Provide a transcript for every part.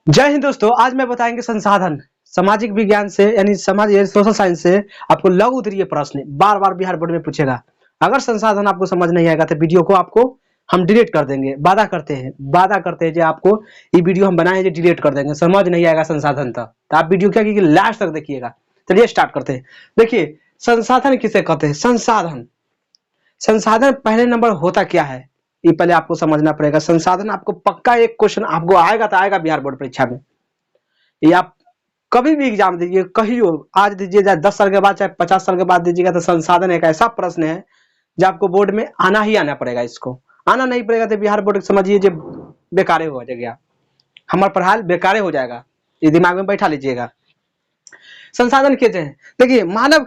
जय हिंद दोस्तों। आज मैं बताएंगे संसाधन सामाजिक विज्ञान से यानी समाज सोशल साइंस से आपको लघु उत्तरीय प्रश्न बार बार बिहार बोर्ड में पूछेगा। अगर संसाधन आपको समझ नहीं आएगा तो वीडियो को आपको हम डिलीट कर देंगे। वादा करते हैं जो आपको ये वीडियो हम बनाए जो डिलीट कर देंगे। समझ नहीं आएगा संसाधन तो आप वीडियो क्या कीजिए लास्ट तक देखिएगा। चलिए स्टार्ट करते हैं। देखिए संसाधन किसे कहते हैं। संसाधन संसाधन पहले नंबर होता क्या है ये पहले आपको समझना पड़ेगा। संसाधन आपको पक्का एक क्वेश्चन आपको आएगा तो आएगा बिहार बोर्ड परीक्षा में। ये आप कभी भी एग्जाम दीजिए, कहीं हो, आज दीजिए चाहे 10 साल के बाद चाहे 50 साल के बाद दीजिएगा तो संसाधन एक ऐसा प्रश्न है जो आपको बोर्ड में आना ही आना पड़ेगा। इसको आना नहीं पड़ेगा तो बिहार बोर्ड समझिए जो बेकारे हो जाएगा, हमारा पढ़ाई बेकारे हो जाएगा। ये दिमाग में बैठा लीजिएगा। संसाधन कहते हैं देखिए मानव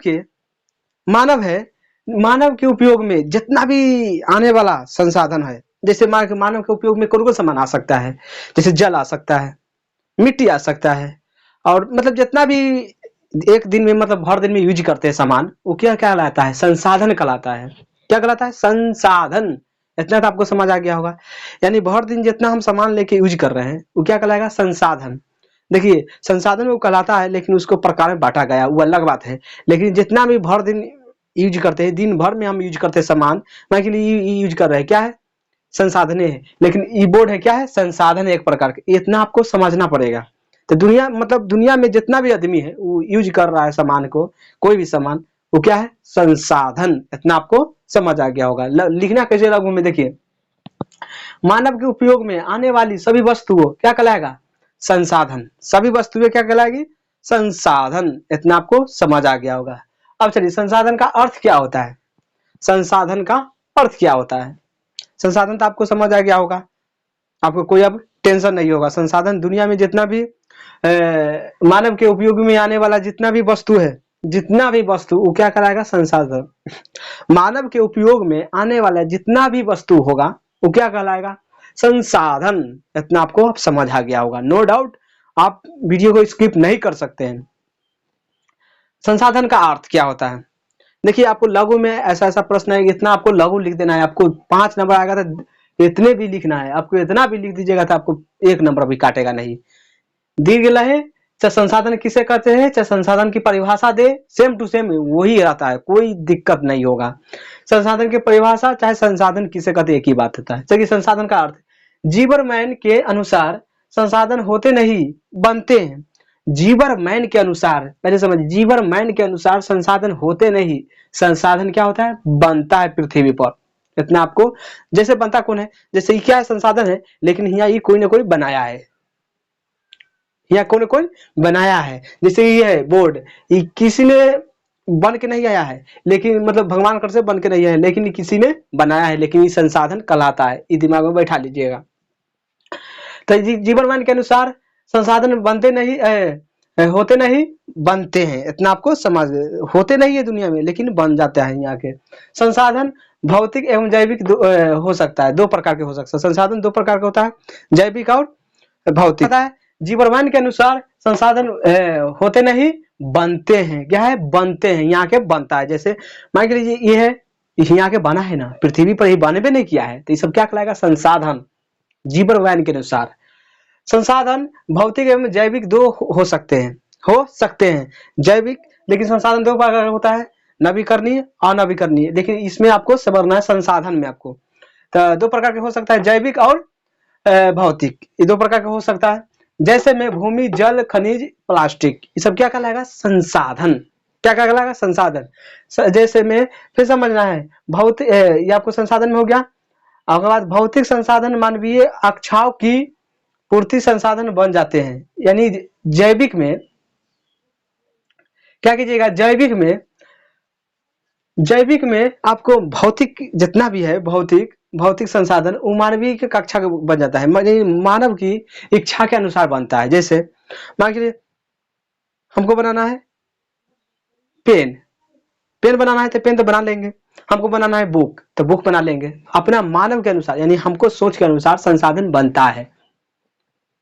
के उपयोग में जितना भी आने वाला संसाधन है, जैसे मानव के उपयोग में कौन कौन सामान आ सकता है, जैसे जल आ सकता है, मिट्टी आ सकता है, और मतलब जितना भी एक दिन में मतलब हर दिन में यूज करते हैं सामान, वो क्या कहलाता है, संसाधन कहलाता है। क्या कहलाता है, संसाधन। इतना तो आपको समझ आ गया होगा। यानी भर दिन जितना हम सामान लेके यूज कर रहे हैं वो क्या कहलाएगा, संसाधन। देखिए संसाधन वो कहलाता है, लेकिन उसको प्रकार में बांटा गया वो अलग बात है। लेकिन जितना भी भर दिन यूज करते हैं, दिन भर में हम यूज करते हैं सामान, मान के लिए यूज कर रहे हैं, क्या है, संसाधने है। लेकिन ई बोर्ड है क्या है, संसाधन एक प्रकार के। इतना आपको समझना पड़ेगा। तो दुनिया में जितना भी आदमी है वो यूज कर रहा है सामान को, कोई भी सामान, वो क्या है, संसाधन। इतना आपको समझ आ गया होगा। लिखना कैसे लघु में देखिए, मानव के उपयोग में आने वाली सभी वस्तुओं क्या कहलाएगा, संसाधन। सभी वस्तुएं क्या कहलाएगी, संसाधन। इतना आपको समझ आ गया होगा। अब चलिए संसाधन का अर्थ क्या होता है। संसाधन का अर्थ क्या होता है, संसाधन तो आपको समझ आ गया होगा। आपको कोई अब टेंशन नहीं होगा। संसाधन दुनिया में जितना भी मानव के उपयोग में आने वाला जितना भी वस्तु है, जितना भी वस्तु, वो क्या कराएगा, संसाधन। मानव के उपयोग में आने वाला जितना भी वस्तु होगा वो क्या कहलाएगा, संसाधन। इतना आपको अब समझ आ गया होगा। नो डाउट आप वीडियो को स्किप नहीं कर सकते हैं। संसाधन का अर्थ क्या होता है, देखिए आपको लघु में ऐसा ऐसा प्रश्न है, इतना आपको लघु लिख देना है। आपको 5 नंबर आएगा तो इतने भी लिखना है। आपको इतना भी लिख दीजिएगा तो आपको 1 नंबर भी काटेगा नहीं। दी गया है चाहे संसाधन किसे कहते हैं, चाहे संसाधन की परिभाषा दे, सेम टू सेम वही रहता है, कोई दिक्कत नहीं होगा। संसाधन की परिभाषा चाहे संसाधन किसे कहते हैं, एक ही बात होता है। चलिए संसाधन का अर्थ, जीबरमैन के अनुसार संसाधन होते नहीं बनते हैं। जीबरमैन के अनुसार, पहले समझिए, जीबरमैन के अनुसार संसाधन होते नहीं, संसाधन क्या होता है, बनता है पृथ्वी पर। इतना आपको, जैसे बनता कौन है, जैसे ये क्या है, संसाधन है, लेकिन यहाँ ये कोई ना कोई बनाया है, यहाँ कोई ना कोई बनाया है। जैसे ये है बोर्ड, ये किसी ने बन के नहीं आया है, लेकिन मतलब भगवान कर से बन के नहीं आया है, लेकिन ये किसी ने बनाया है, लेकिन ये संसाधन कहलाता है। ये दिमाग में बैठा लीजिएगा। तो जीवनमान के अनुसार संसाधन बनते नहीं होते नहीं, बनते हैं। इतना आपको समझ, होते नहीं है दुनिया में, लेकिन बन जाते हैं यहाँ के। संसाधन भौतिक एवं जैविक हो सकता है, 2 प्रकार के हो सकता है। संसाधन 2 प्रकार का होता है, जैविक और भौतिक। पता है, जीवनमान के अनुसार संसाधन होते नहीं, बनते हैं। क्या है, बनते हैं, यहाँ के बनता है। जैसे मान के लीजिए ये है, यहाँ के बना है ना, पृथ्वी पर ही बने भी नहीं किया है, तो ये सब क्या कहलाएगा, संसाधन। जीवनमान के अनुसार संसाधन भौतिक एवं जैविक 2 हो सकते हैं। जैविक, लेकिन संसाधन 2 प्रकार का होता है, नवीकरणीय, अनवीकरणीय। लेकिन इसमें आपको समझना है, संसाधन में आपको तो 2 प्रकार के हो सकता है, जैविक और भौतिक। ये 2 प्रकार का हो सकता है। जैसे में भूमि, जल, खनिज, प्लास्टिक, ये सब क्या कहलाएगा, संसाधन। क्या कहलाएगा, संसाधन। जैसे में फिर समझना है, भौतिक, ये आपको संसाधन में हो गया। उसके बाद भौतिक संसाधन मानवीय अक्षाओं की पूर्ति संसाधन बन जाते हैं। यानी जैविक में क्या कीजिएगा, जैविक में आपको भौतिक जितना भी है, भौतिक संसाधन वो मानवीय के कक्षा का बन जाता है, मानव की इच्छा के अनुसार बनता है। जैसे मान लीजिए हमको बनाना है पेन बनाना है तो पेन तो बना लेंगे। हमको बनाना है बुक तो बुक बना लेंगे। अपना मानव के अनुसार, यानी हमको सोच के अनुसार संसाधन बनता है।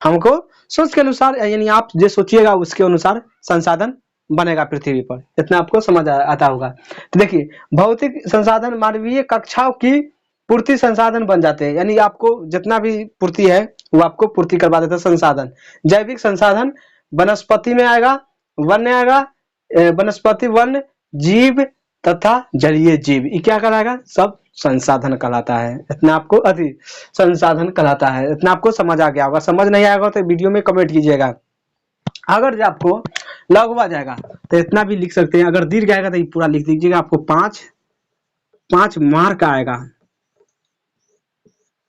हमको सोच के अनुसार, यानी आप जो सोचिएगा उसके अनुसार संसाधन बनेगा पृथ्वी पर। इतना आपको समझ आता होगा। तो देखिए, भौतिक संसाधन मानवीय कक्षाओं की पूर्ति संसाधन बन जाते हैं, यानी आपको जितना भी पूर्ति है वो आपको पूर्ति करवा देता है संसाधन। जैविक संसाधन वनस्पति में आएगा, वन में आएगा, वनस्पति, वन, जीव तथा जलीय जीव, ये क्या कहलाएगा? सब संसाधन कहलाता है। इतना आपको अति संसाधन कहलाता है। इतना आपको समझ आ गया होगा। समझ नहीं आएगा तो वीडियो में कमेंट कीजिएगा। अगर आपको लघु आ जाएगा तो इतना भी लिख सकते हैं, अगर दीर्घ आएगा तो ये पूरा लिख दीजिएगा। आपको 5 मार्क आएगा।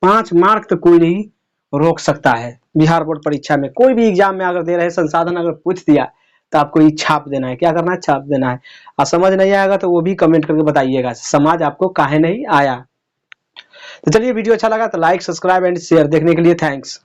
5 मार्क तो कोई नहीं रोक सकता है। बिहार बोर्ड परीक्षा में कोई भी एग्जाम में अगर दे रहे संसाधन अगर पूछ दिया तो आपको ये छाप देना है। क्या करना है? छाप देना है। और समझ नहीं आएगा तो वो भी कमेंट करके बताइएगा, समझ आपको काहे नहीं आया। तो चलिए, वीडियो अच्छा लगा तो लाइक, सब्सक्राइब एंड शेयर। देखने के लिए थैंक्स।